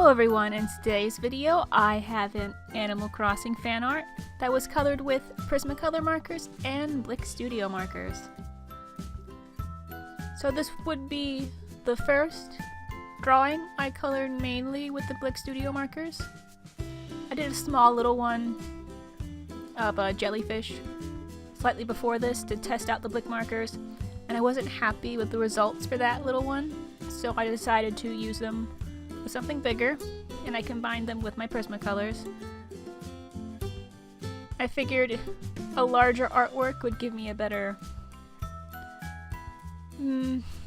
Hello everyone, in today's video I have an Animal Crossing fan art that was colored with Prismacolor markers and Blick Studio markers. So this would be the first drawing I colored mainly with the Blick Studio markers. I did a small little one of a jellyfish slightly before this to test out the Blick markers, and I wasn't happy with the results for that little one, so I decided to use them with something bigger, and I combined them with my Prismacolors. I figured a larger artwork would give me a better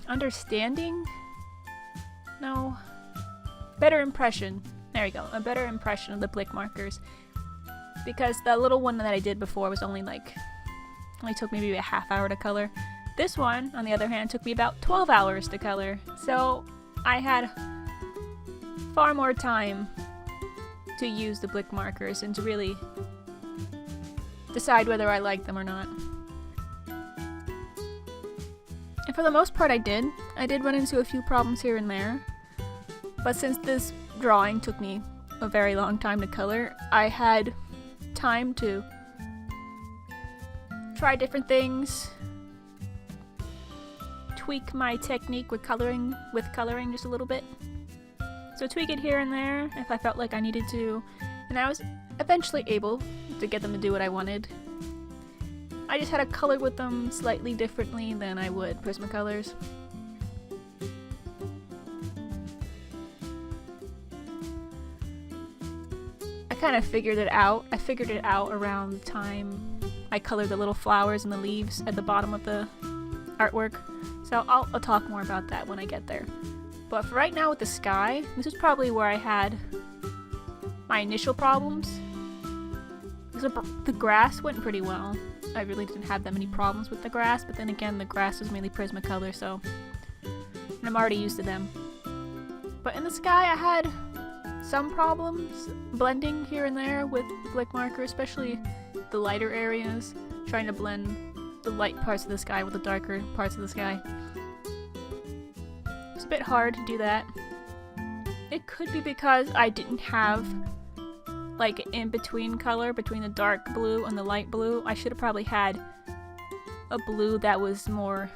understanding? No. Better impression. There we go. A better impression of the Blick markers. Because the little one that I did before was only took maybe a half hour to color. This one, on the other hand, took me about 12 hours to color. So I had far more time to use the Blick markers and to really decide whether I like them or not. And for the most part I did run into a few problems here and there, but since this drawing took me a very long time to color, I had time to try different things, tweak my technique with coloring just a little bit. So tweak it here and there if I felt like I needed to, and I was eventually able to get them to do what I wanted. I just had to color with them slightly differently than I would Prismacolors. I kind of figured it out. I figured it out around the time I colored the little flowers and the leaves at the bottom of the artwork. So I'll talk more about that when I get there. But for right now with the sky, this is probably where I had my initial problems. Because the grass went pretty well. I really didn't have that many problems with the grass, but then again, the grass is mainly Prismacolor, so and I'm already used to them. But in the sky, I had some problems blending here and there with the Blick marker, especially the lighter areas, trying to blend the light parts of the sky with the darker parts of the sky. It's a bit hard to do that. It could be because I didn't have like an in-between color between the dark blue and the light blue. I should have probably had a blue that was more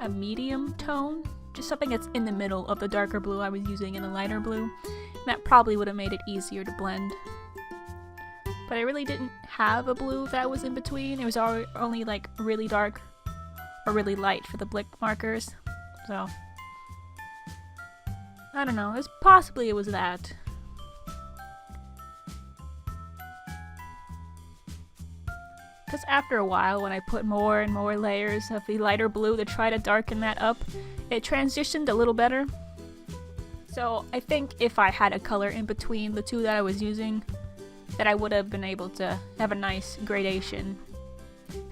a medium tone, just something that's in the middle of the darker blue I was using and the lighter blue. And that probably would have made it easier to blend. But I really didn't have a blue that was in between. It was only like really dark or really light for the Blick markers. So I don't know, possibly it was that. Because after a while, when I put more and more layers of the lighter blue to try to darken that up, it transitioned a little better. So I think if I had a color in between the two that I was using, that I would have been able to have a nice gradation.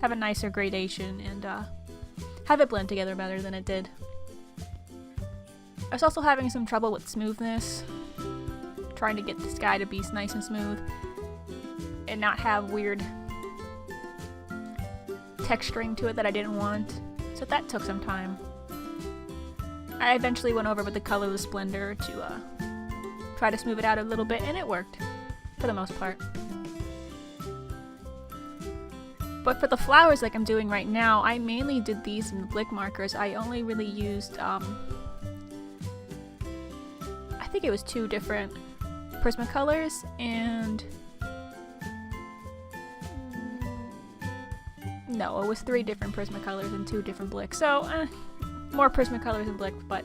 Have a nicer gradation and have it blend together better than it did. I was also having some trouble with smoothness, trying to get the sky to be nice and smooth and not have weird texturing to it that I didn't want, so that took some time. I eventually went over with the colorless blender to try to smooth it out a little bit, and it worked for the most part. But for the flowers like I'm doing right now, I mainly did these in the Blick markers. I only really used I think it was 2 different Prismacolors and no, it was 3 different Prismacolors and 2 different Blicks. So more Prismacolors and Blick, but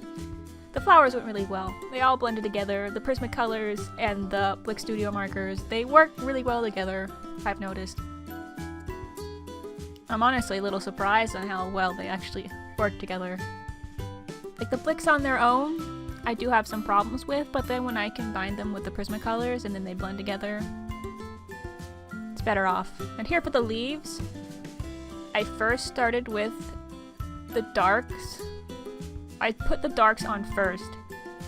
the flowers went really well. They all blended together. The Prismacolors and the Blick Studio markers, they work really well together, I've noticed. I'm honestly a little surprised on how well they actually work together. Like the Blicks on their own, I do have some problems with, but then when I combine them with the Prismacolors and then they blend together, it's better off. And here for the leaves, I first started with the darks. I put the darks on first,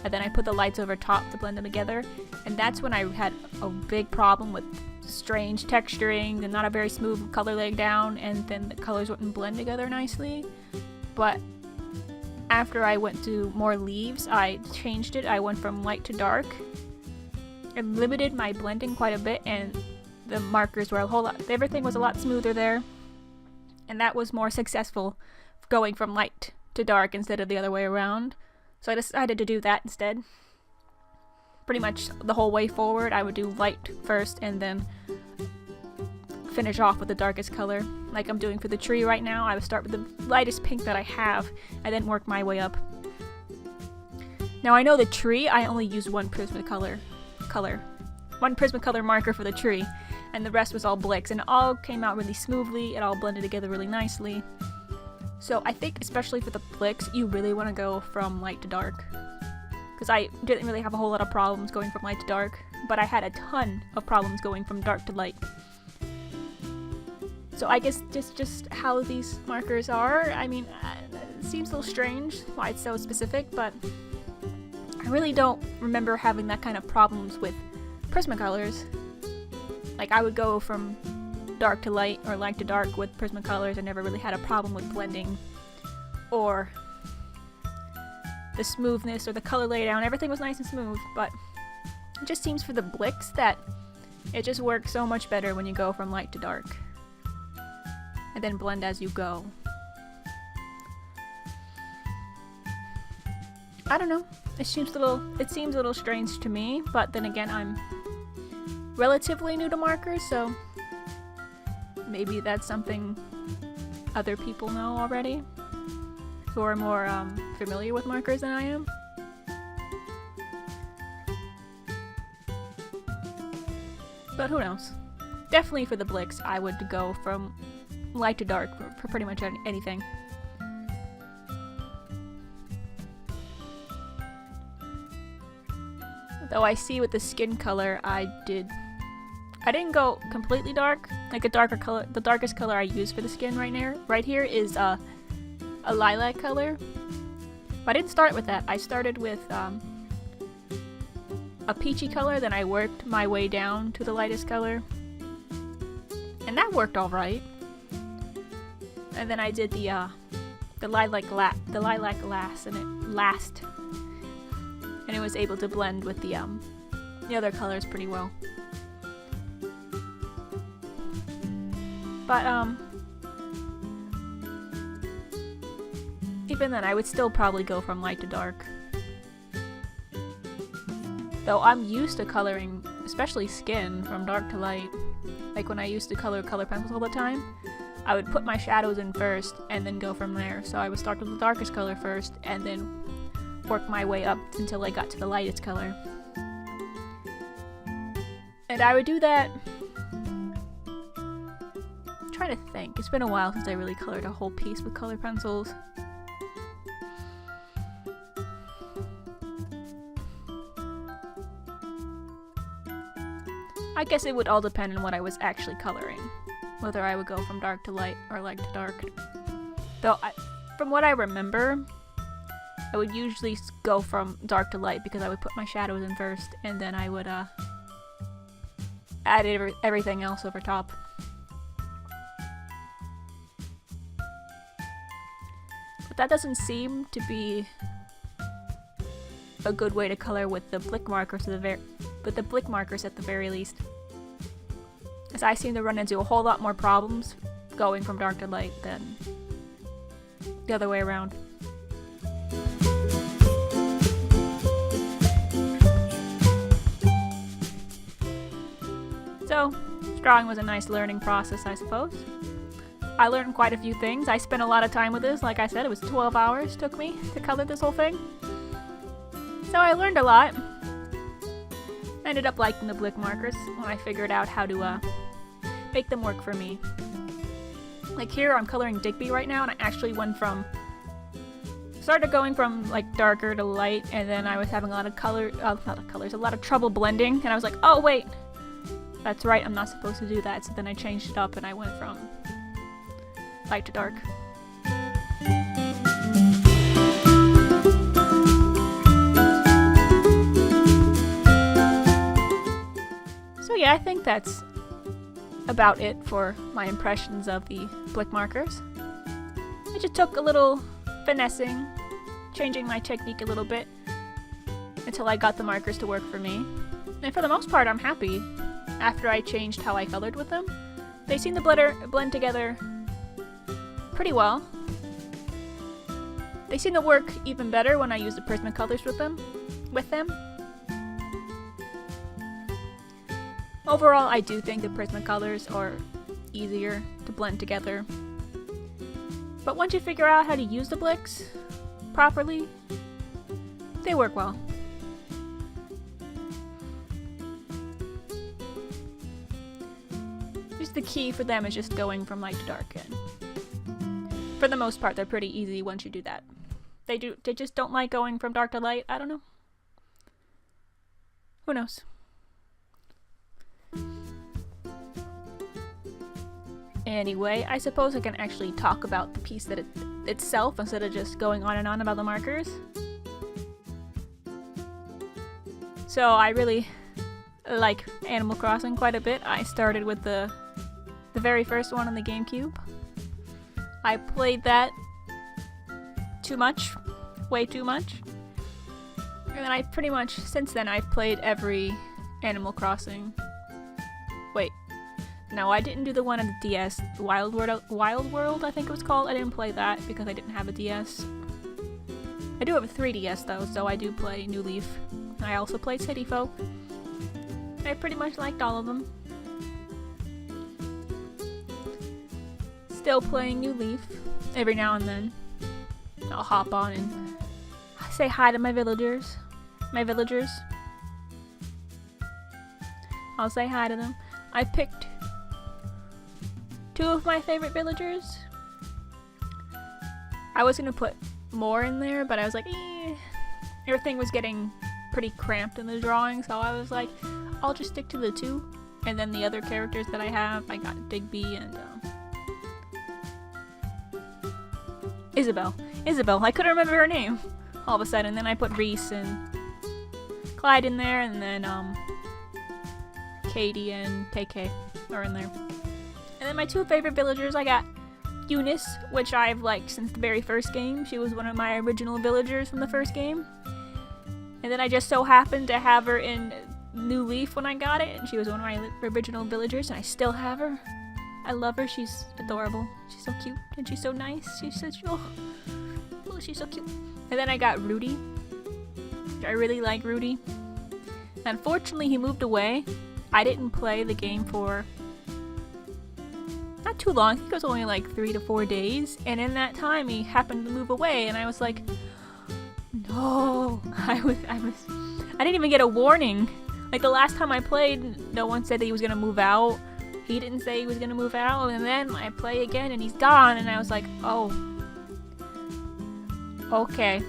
and then I put the lights over top to blend them together, and that's when I had a big problem with strange texturing and not a very smooth color laying down, and then the colors wouldn't blend together nicely. But after I went to more leaves, I changed it. I went from light to dark, it limited my blending quite a bit, and the markers were a whole lot, everything was a lot smoother there, and that was more successful going from light to dark instead of the other way around. So I decided to do that instead. Pretty much the whole way forward I would do light first and then finish off with the darkest color, like I'm doing for the tree right now. I would start with the lightest pink that I have and then work my way up. Now I know the tree, I only used one Prismacolor marker for the tree, and the rest was all Blicks, and it all came out really smoothly, it all blended together really nicely. So I think especially for the Blicks, you really want to go from light to dark. Because I didn't really have a whole lot of problems going from light to dark, but I had a ton of problems going from dark to light. So I guess just how these markers are, I mean, it seems a little strange why it's so specific, but I really don't remember having that kind of problems with Prismacolors. Like, I would go from dark to light or light to dark with Prismacolors. I never really had a problem with blending or the smoothness or the color laydown. Everything was nice and smooth, but it just seems for the Blicks that it just works so much better when you go from light to dark and then blend as you go. I don't know. It seems a little strange to me, but then again, I'm relatively new to markers, so maybe that's something other people know already who are more familiar with markers than I am. But who knows? Definitely for the Blicks, I would go from light to dark for pretty much anything. Though I see with the skin color I didn't go completely dark, like a darker color. The darkest color I use for the skin right here is a lilac color. But I didn't start with that. I started with a peachy color, then I worked my way down to the lightest color, and that worked all right. And then I did the lilac glass, and it was able to blend with the other colors pretty well. But even then, I would still probably go from light to dark. Though I'm used to coloring, especially skin, from dark to light. Like when I used to color pencils all the time, I would put my shadows in first and then go from there. So I would start with the darkest color first and then work my way up until I got to the lightest color. And I would do that... I'm trying to think. It's been a while since I really colored a whole piece with color pencils. I guess it would all depend on what I was actually coloring, whether I would go from dark to light or light to dark. Though, from what I remember, I would usually go from dark to light because I would put my shadows in first, and then I would add everything else over top. But that doesn't seem to be a good way to color with the Blick markers at the very least. As I seem to run into a whole lot more problems going from dark to light than the other way around. So, drawing was a nice learning process, I suppose. I learned quite a few things. I spent a lot of time with this. Like I said, it was 12 hours took me to color this whole thing. So I learned a lot. I ended up liking the Blick markers when I figured out how to make them work for me. Like here, I'm coloring Digby right now, and I actually started going from like darker to light, and then I was having a lot of a lot of trouble blending, and I was like, oh wait, that's right, I'm not supposed to do that. So then I changed it up and I went from light to dark. So yeah, I think that's about it for my impressions of the Blick markers. It just took a little finessing, changing my technique a little bit until I got the markers to work for me. And for the most part, I'm happy. After I changed how I colored with them, they seem to blend together pretty well. They seem to work even better when I use the Prismacolors with them. Overall, I do think the Prismacolors are easier to blend together. But once you figure out how to use the Blicks properly, they work well. Just the key for them is just going from light to dark, and for the most part, they're pretty easy once you do that. They just don't like going from dark to light. I don't know. Who knows? Anyway, I suppose I can actually talk about the piece that itself instead of just going on and on about the markers. So I really like Animal Crossing quite a bit. I started with the very first one on the GameCube. I played that too much, way too much. And then I pretty much, since then, I've played every Animal Crossing. Wait. No, I didn't do the one on the DS. Wild World, I think it was called. I didn't play that because I didn't have a DS. I do have a 3DS though, so I do play New Leaf. I also played City Folk. I pretty much liked all of them. Still playing New Leaf. Every now and then, I'll hop on and say hi to my villagers. I'll say hi to them. I picked 2 of my favorite villagers. I was gonna put more in there, but I was like, everything was getting pretty cramped in the drawing, so I was like, I'll just stick to the 2. And then the other characters that I have, I got Digby and Isabel. I couldn't remember her name all of a sudden. Then I put Reese and Clyde in there, and then Katie and KK are in there. And then my 2 favorite villagers, I got Eunice, which I've liked since the very first game. She was one of my original villagers from the first game. And then I just so happened to have her in New Leaf when I got it, and she was one of my original villagers, and I still have her. I love her. She's adorable. She's so cute, and she's so nice. She's such, oh, she's so cute. And then I got Rudy. I really like Rudy. Unfortunately, he moved away. I didn't play the game for not too long. I think it was only like 3 to 4 days. And in that time, he happened to move away, and I was like, no. I didn't even get a warning. Like the last time I played, no one said that he was gonna move out. He didn't say he was gonna move out, and then I play again and he's gone, and I was like, oh. Okay.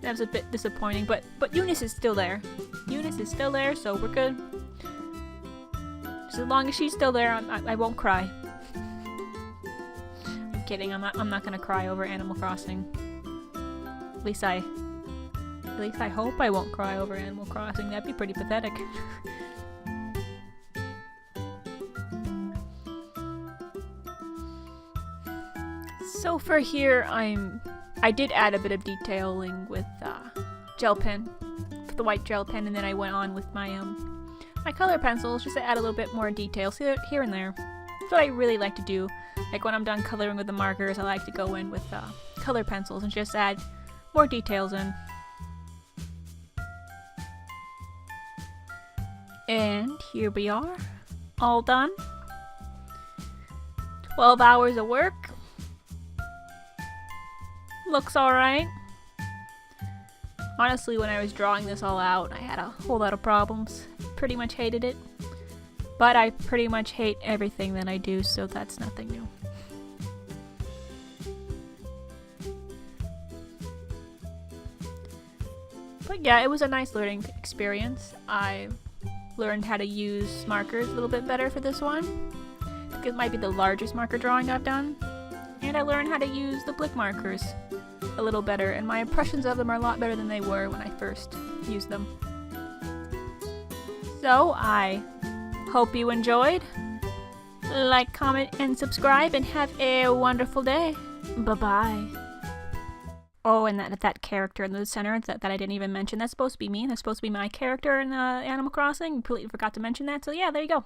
That was a bit disappointing, but Eunice is still there. Eunice is still there, so we're good. Just as long as she's still there, I won't cry. I'm kidding. I'm not gonna cry over Animal Crossing. At least I hope I won't cry over Animal Crossing. That'd be pretty pathetic. So for here, I did add a bit of detailing with gel pen, the white gel pen, and then I went on with my my color pencils just to add a little bit more detail here and there. That's what I really like to do. Like when I'm done coloring with the markers, I like to go in with color pencils and just add more details in. And here we are, all done. 12 hours of work. Looks alright. Honestly, when I was drawing this all out, I had a whole lot of problems. Pretty much hated it. But I pretty much hate everything that I do, so that's nothing new. But yeah, it was a nice learning experience. I learned how to use markers a little bit better for this one. I think it might be the largest marker drawing I've done. And I learned how to use the Blick markers a little better, and my impressions of them are a lot better than they were when I first used them. So, I hope you enjoyed. Like, comment, and subscribe, and have a wonderful day. Bye-bye. Oh, and that character in the center that I didn't even mention, that's supposed to be me. That's supposed to be my character in Animal Crossing. Completely forgot to mention that. So yeah, there you go.